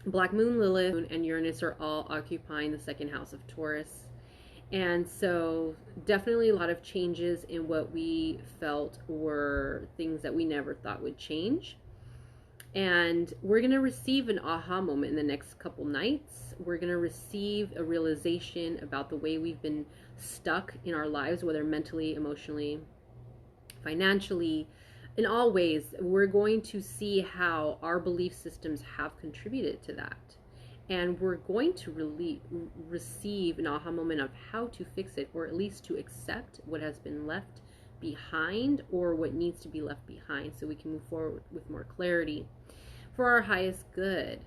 Black Moon, Lilith, and Uranus are all occupying the second house of Taurus. And so definitely a lot of changes in what we felt were things that we never thought would change. And we're going to receive an aha moment in the next couple nights. We're going to receive a realization about the way we've been stuck in our lives, whether mentally, emotionally, financially, in all ways. We're going to see how our belief systems have contributed to that. And we're going to receive an aha moment of how to fix it, or at least to accept what has been left behind or what needs to be left behind, so we can move forward with more clarity for our highest good.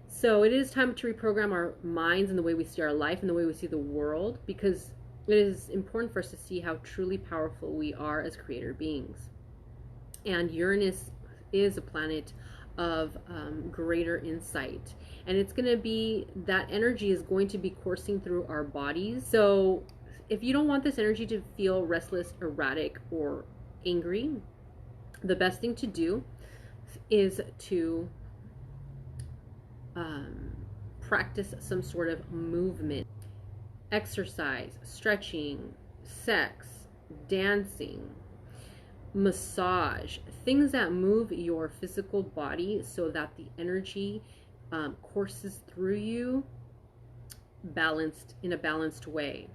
So it is time to reprogram our minds and the way we see our life and the way we see the world, because it is important for us to see how truly powerful we are as creator beings. And Uranus is a planet of greater insight, and it's going to be, that energy is going to be coursing through our bodies. So if you don't want this energy to feel restless, erratic, or angry, the best thing to do is to practice some sort of movement, exercise, stretching, sex, dancing, massage, things that move your physical body so that the energy courses through you balanced, in a balanced way.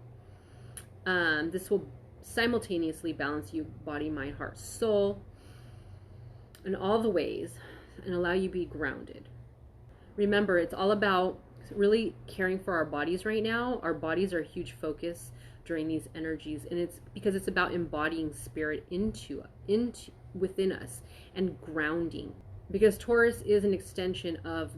This will simultaneously balance you, body, mind, heart, soul, in all the ways, and allow you to be grounded. Remember, it's all about really caring for our bodies right now. Our bodies are a huge focus during these energies, and it's because it's about embodying spirit into within us and grounding, because Taurus is an extension of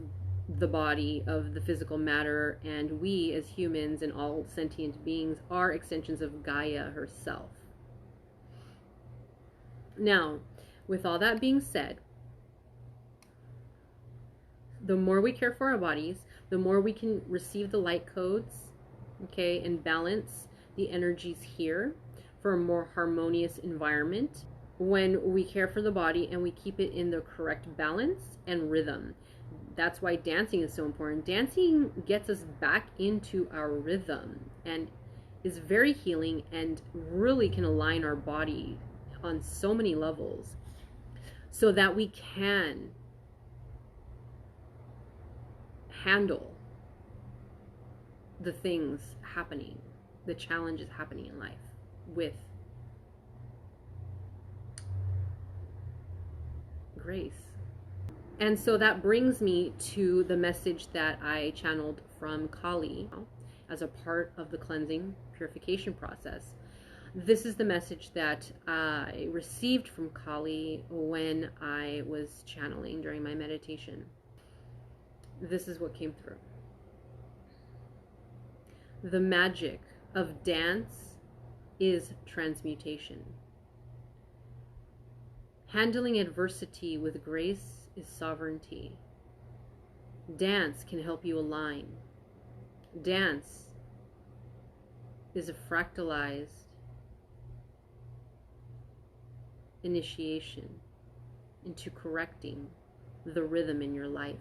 the body, of the physical matter, and we as humans and all sentient beings are extensions of Gaia herself. Now, with all that being said, the more we care for our bodies, the more we can receive the light codes, okay, and balance the energies here for a more harmonious environment. When we care for the body and we keep it in the correct balance and rhythm. That's why dancing is so important. Dancing gets us back into our rhythm and is very healing and really can align our body on so many levels so that we can handle the things happening, the challenges happening in life with grace. And so that brings me to the message that I channeled from Kali as a part of the cleansing purification process. This is the message that I received from Kali when I was channeling during my meditation. This is what came through. The magic of dance is transmutation. Handling adversity with grace is sovereignty. Dance can help you align. Dance is a fractalized initiation into correcting the rhythm in your life.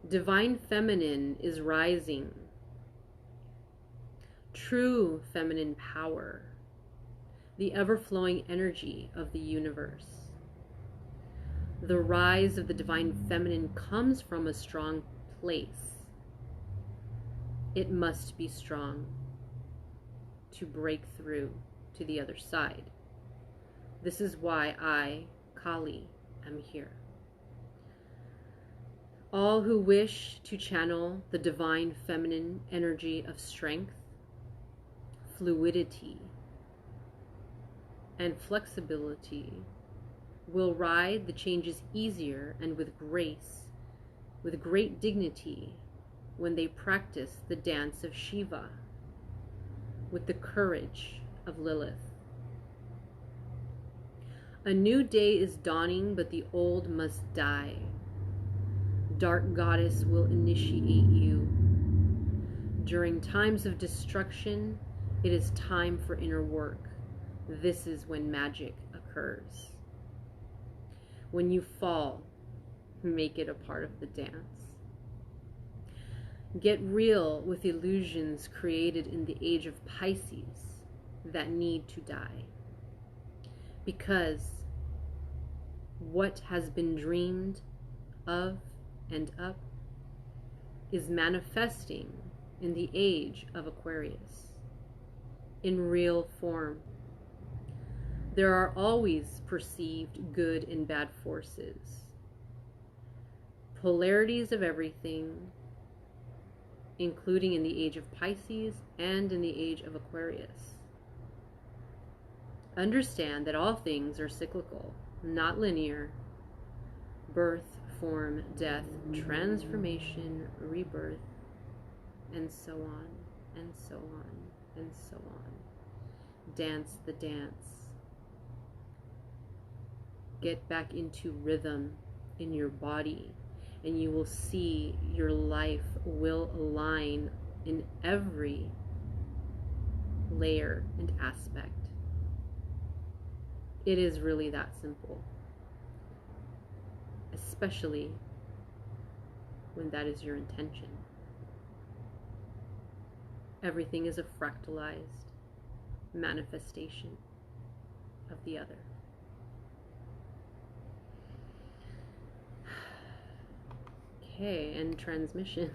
Divine feminine is rising. True feminine power, the ever-flowing energy of the universe. The rise of the divine feminine comes from a strong place. It must be strong to break through to the other side. This is why I, Kali, am here. All who wish to channel the divine feminine energy of strength, fluidity, and flexibility will ride the changes easier and with grace, with great dignity, when they practice the dance of Shiva, with the courage of Lilith. A new day is dawning, but the old must die. Dark goddess will initiate you. During times of destruction, it is time for inner work. This is when magic occurs. When you fall, make it a part of the dance. Get real with illusions created in the age of Pisces that need to die. Because what has been dreamed of and up is manifesting in the age of Aquarius in real form. There are always perceived good and bad forces, polarities of everything, including in the age of Pisces and in the age of Aquarius. Understand that all things are cyclical, not linear. Birth, form, death, transformation, rebirth, and so on, and so on, and so on. Dance the dance. Get back into rhythm in your body, and you will see your life will align in every layer and aspect. It is really that simple, especially when that is your intention. Everything is a fractalized manifestation of the other. Okay, and transmission.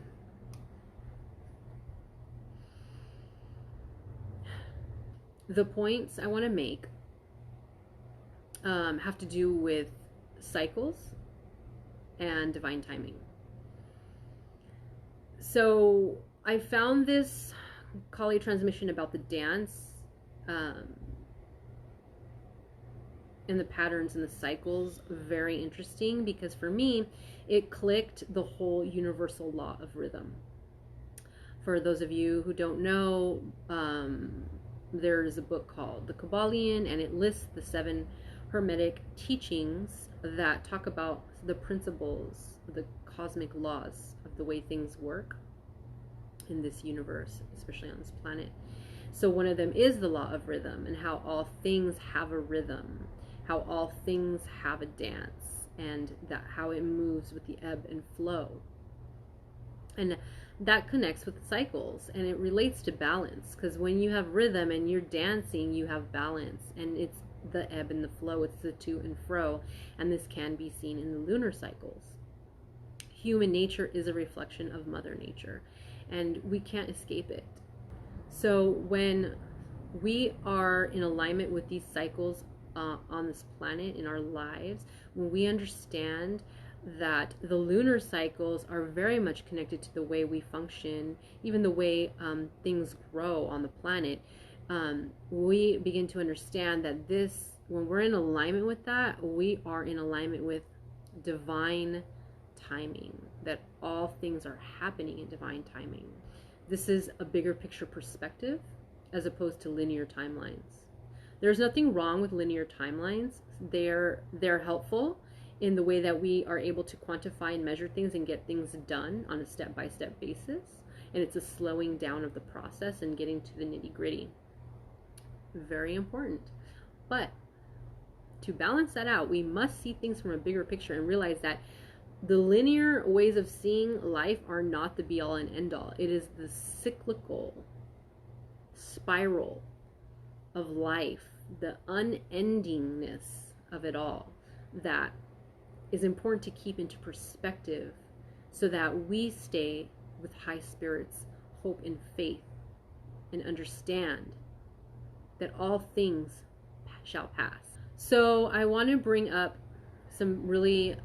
The points I want to make have to do with cycles and divine timing. So I found this Kali transmission about the dance and the patterns and the cycles very interesting, because for me it clicked the whole universal law of rhythm. For those of you who don't know, there's a book called The Kabbalion, and it lists the 7 Hermetic teachings that talk about the principles, the cosmic laws of the way things work in this universe, especially on this planet. So one of them is the law of rhythm, and how all things have a rhythm, how all things have a dance, and that how it moves with the ebb and flow. And that connects with cycles, and it relates to balance, because when you have rhythm and you're dancing, you have balance, and it's the ebb and the flow, it's the to and fro, and this can be seen in the lunar cycles. Human nature is a reflection of Mother Nature, and we can't escape it. So when we are in alignment with these cycles on this planet, in our lives, when we understand that the lunar cycles are very much connected to the way we function, even the way things grow on the planet, we begin to understand that this, when we're in alignment with that, we are in alignment with divine timing, that all things are happening in divine timing. This is a bigger picture perspective as opposed to linear timelines. There's nothing wrong with linear timelines. They're helpful in the way that we are able to quantify and measure things and get things done on a step-by-step basis. And it's a slowing down of the process and getting to the nitty-gritty. Very important. But to balance that out, we must see things from a bigger picture and realize that the linear ways of seeing life are not the be-all and end-all. It is the cyclical spiral of life, the unendingness of it all, that is important to keep into perspective so that we stay with high spirits, hope, and faith, and understand that all things shall pass. So I want to bring up some really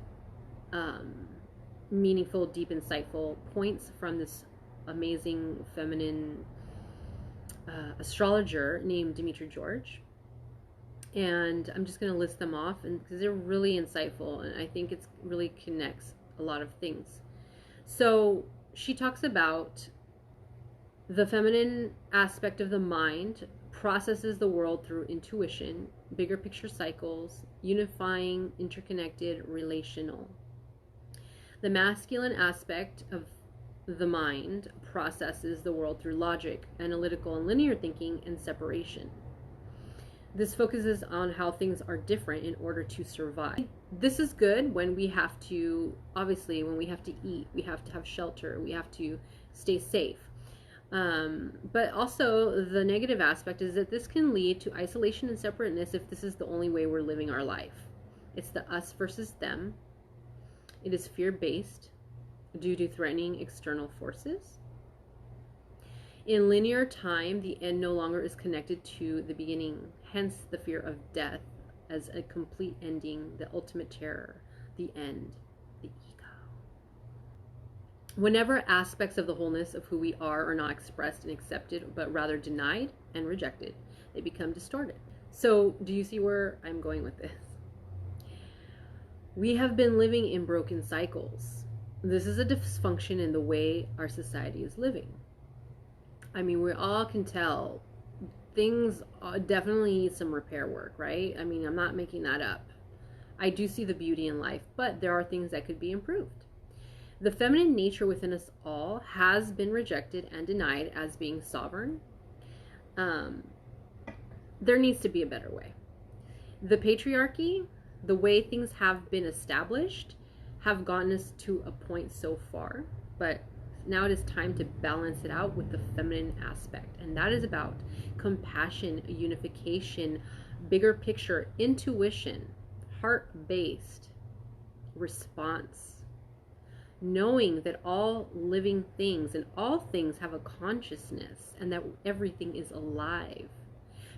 meaningful, deep, insightful points from this amazing feminine astrologer named Demetra George. And I'm just going to list them off, and because they're really insightful, and I think it really connects a lot of things. So she talks about the feminine aspect of the mind processes the world through intuition, bigger picture cycles, unifying, interconnected, relational. The masculine aspect of the mind processes the world through logic, analytical and linear thinking, and separation. This focuses on how things are different in order to survive. This is good when we have to, obviously, when we have to eat, we have to have shelter, we have to stay safe. But also, the negative aspect is that this can lead to isolation and separateness if this is the only way we're living our life. It's the us versus them. It is fear-based due to threatening external forces. In linear time, the end no longer is connected to the beginning, hence the fear of death as a complete ending, the ultimate terror, the end, the ego. Whenever aspects of the wholeness of who we are not expressed and accepted, but rather denied and rejected, they become distorted. So, do you see where I'm going with this? We have been living in broken cycles. This is a dysfunction in the way our society is living. I mean, we all can tell things definitely need some repair work, right? I mean, I'm not making that up. I do see the beauty in life, but there are things that could be improved. The feminine nature within us all has been rejected and denied as being sovereign. There needs to be a better way. The patriarchy, the way things have been established, have gotten us to a point so far, but now it is time to balance it out with the feminine aspect. And that is about compassion, unification, bigger picture, intuition, heart-based response. Knowing that all living things and all things have a consciousness and that everything is alive.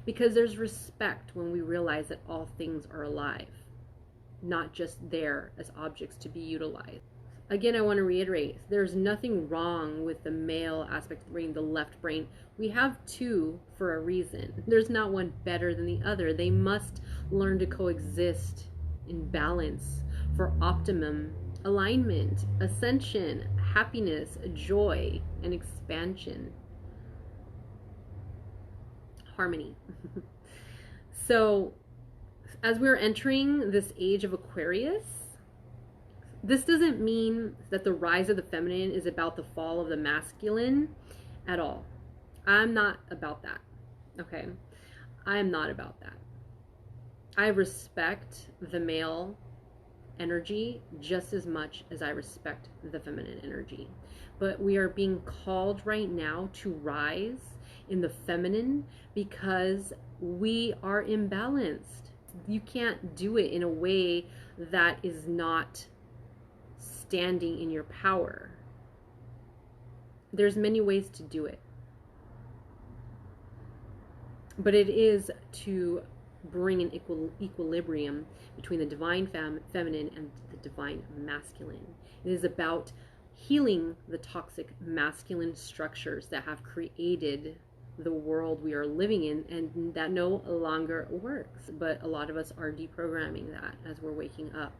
Because there's respect when we realize that all things are alive, not just there as objects to be utilized. Again, I want to reiterate, there's nothing wrong with the male aspect of the brain, the left brain. We have two for a reason. There's not one better than the other. They must learn to coexist in balance for optimum alignment, ascension, happiness, joy, and expansion. Harmony. So, as we're entering this age of Aquarius, this doesn't mean that the rise of the feminine is about the fall of the masculine at all. I'm not about that, okay? I am not about that. I respect the male energy just as much as I respect the feminine energy. But we are being called right now to rise in the feminine because we are imbalanced. You can't do it in a way that is not standing in your power. There's many ways to do it, but it is to bring an equilibrium between the divine feminine and the divine masculine. It is about healing the toxic masculine structures that have created the world we are living in and that no longer works, but a lot of us are deprogramming that as we're waking up.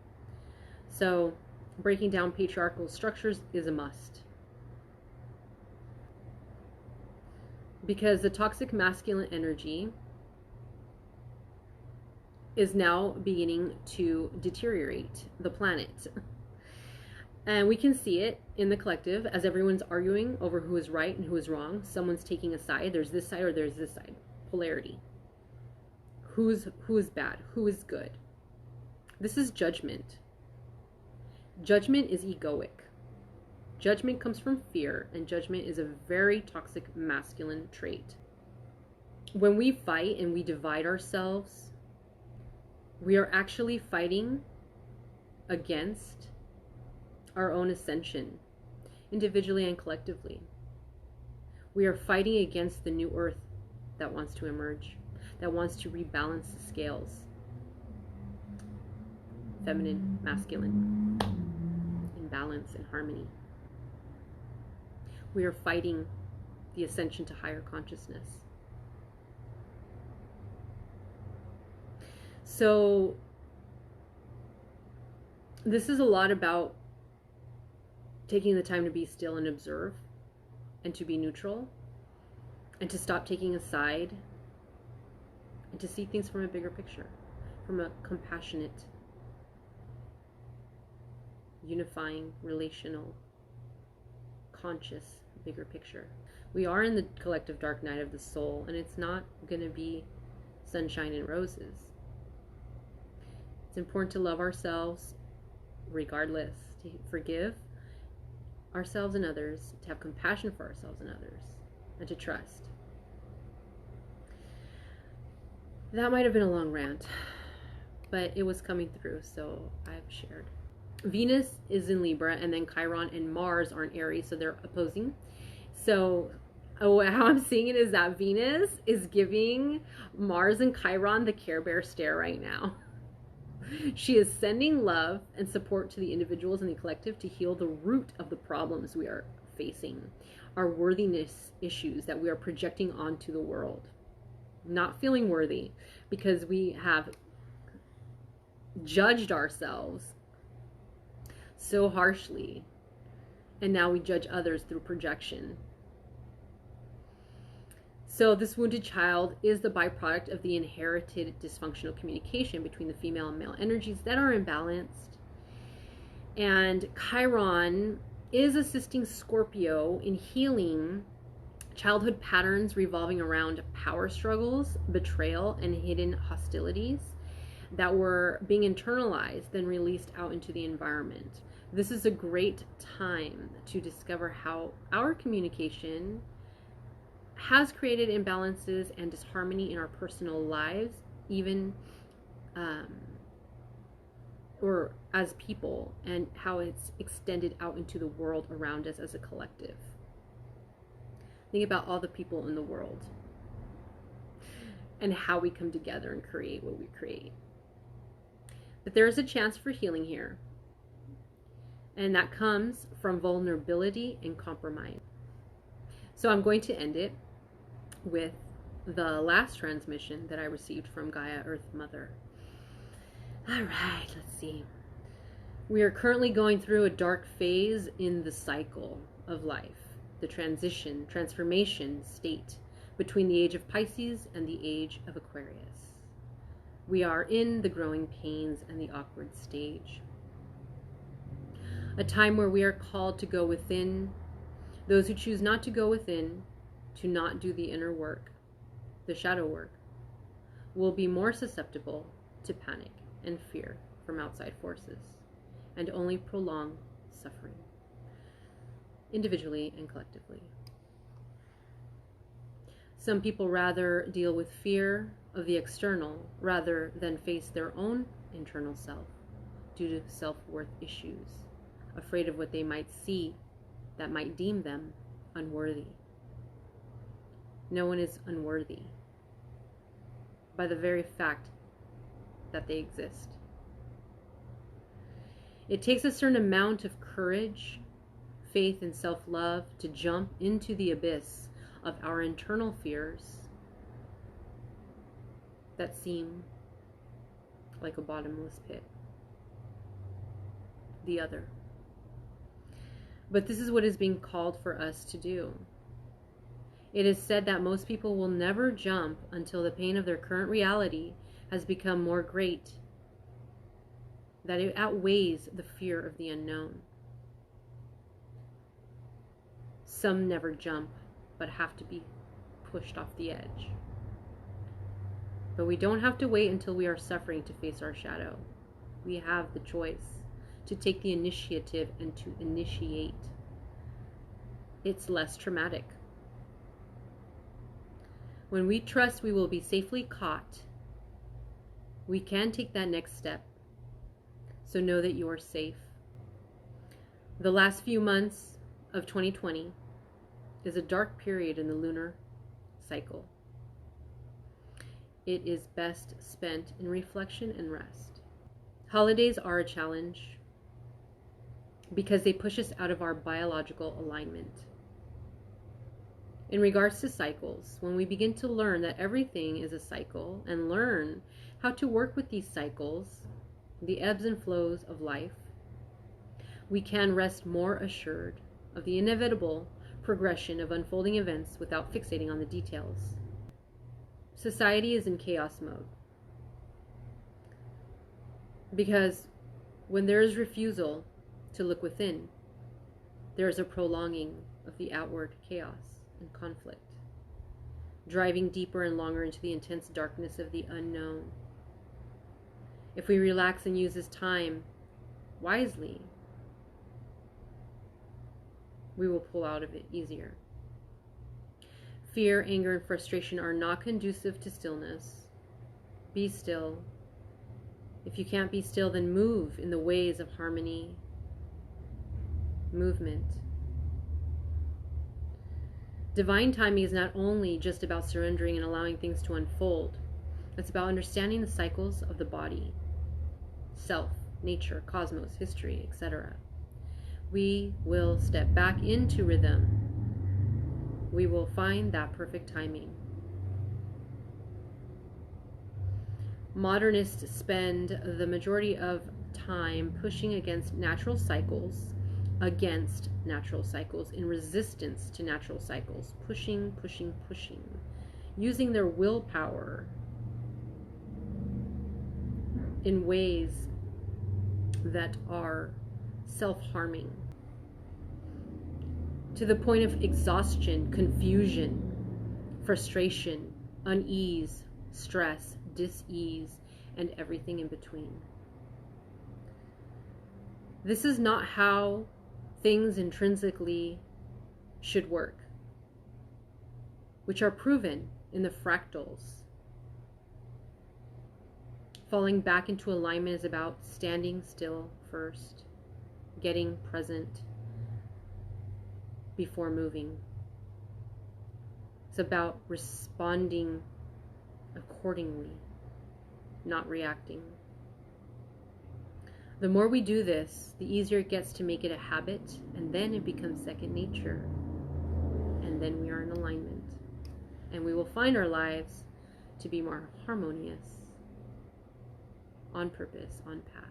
So breaking down patriarchal structures is a must. Because the toxic masculine energy is now beginning to deteriorate the planet. And we can see it in the collective as everyone's arguing over who is right and who is wrong. Someone's taking a side. There's this side or there's this side. Polarity. Who is bad? Who is good? This is judgment. Judgment is egoic. Judgment comes from fear, and judgment is a very toxic masculine trait. When we fight and we divide ourselves, we are actually fighting against our own ascension, individually and collectively. We are fighting against the new earth that wants to emerge, that wants to rebalance the scales. Feminine, masculine, in balance and harmony. We are fighting the ascension to higher consciousness. So this is a lot about taking the time to be still and observe and to be neutral and to stop taking a side and to see things from a bigger picture, from a compassionate, unifying, relational, conscious, bigger picture. We are in the collective dark night of the soul, and it's not going to be sunshine and roses. It's important to love ourselves regardless, to forgive ourselves and others, to have compassion for ourselves and others, and to trust. That might have been a long rant, but it was coming through, so I've shared. Venus is in Libra, and then Chiron and Mars are in Aries, so they're opposing. So how I'm seeing it is that Venus is giving Mars and Chiron the Care Bear stare right now. She is sending love and support to the individuals and the collective to heal the root of the problems we are facing, our worthiness issues that we are projecting onto the world. Not feeling worthy because we have judged ourselves so harshly, and now we judge others through projection. So this wounded child is the byproduct of the inherited dysfunctional communication between the female and male energies that are imbalanced. And Chiron is assisting Scorpio in healing childhood patterns revolving around power struggles, betrayal, and hidden hostilities that were being internalized, then released out into the environment. This is a great time to discover how our communication has created imbalances and disharmony in our personal lives, even or as people, and how it's extended out into the world around us as a collective. Think about all the people in the world and how we come together and create what we create. But there is a chance for healing here, and that comes from vulnerability and compromise. So I'm going to end it with the last transmission that I received from Gaia, Earth Mother. All right, let's see. We are currently going through a dark phase in the cycle of life, the transformation state between the age of Pisces and the age of Aquarius. We are in the growing pains and the awkward stage. A time where we are called to go within. Those who choose not to go within, to not do the inner work, the shadow work, will be more susceptible to panic and fear from outside forces, and only prolong suffering, individually and collectively. Some people rather deal with fear of the external rather than face their own internal self due to self-worth issues, afraid of what they might see that might deem them unworthy. No one is unworthy by the very fact that they exist. It takes a certain amount of courage, faith, and self-love to jump into the abyss of our internal fears that seem like a bottomless pit. The other. But this is what is being called for us to do. It is said that most people will never jump until the pain of their current reality has become more great, that it outweighs the fear of the unknown. Some never jump, but have to be pushed off the edge. But we don't have to wait until we are suffering to face our shadow. We have the choice to take the initiative and to initiate. It's less traumatic. When we trust we will be safely caught, we can take that next step. So know that you are safe. The last few months of 2020 is a dark period in the lunar cycle. It is best spent in reflection and rest. Holidays are a challenge because they push us out of our biological alignment. In regards to cycles, when we begin to learn that everything is a cycle and learn how to work with these cycles, the ebbs and flows of life, we can rest more assured of the inevitable progression of unfolding events without fixating on the details. Society is in chaos mode because when there is refusal to look within, there is a prolonging of the outward chaos and conflict, driving deeper and longer into the intense darkness of the unknown. If we relax and use this time wisely, we will pull out of it easier. Fear, anger, and frustration are not conducive to stillness. Be still. If you can't be still, then move in the ways of harmony, movement. Divine timing is not only just about surrendering and allowing things to unfold. It's about understanding the cycles of the body, self, nature, cosmos, history, etc. We will step back into rhythm. We will find that perfect timing. Modernists spend the majority of time pushing against natural cycles, in resistance to natural cycles, pushing, using their willpower in ways that are self-harming, to the point of exhaustion, confusion, frustration, unease, stress, dis-ease, and everything in between. This is not how things intrinsically should work, which are proven in the fractals. Falling back into alignment is about standing still first, getting present before moving. It's about responding accordingly, not reacting. The more we do this, the easier it gets to make it a habit, and then it becomes second nature. And then we are in alignment. And we will find our lives to be more harmonious, on purpose, on path.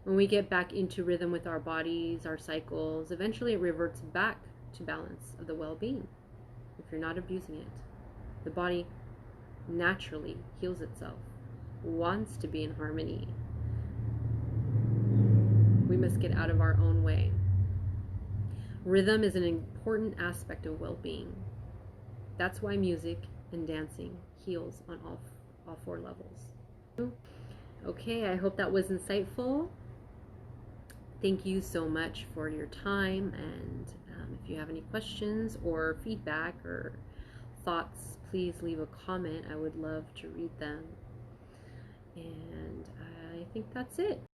When we get back into rhythm with our bodies, our cycles, eventually it reverts back to balance of the well-being. If you're not abusing it, the body naturally heals itself, wants to be in harmony. We must get out of our own way. Rhythm is an important aspect of well-being. That's why music and dancing heals on all four levels. Okay, I hope that was insightful. Thank you so much for your time, and if you have any questions or feedback or thoughts, please leave a comment. I would love to read them. And I think that's it.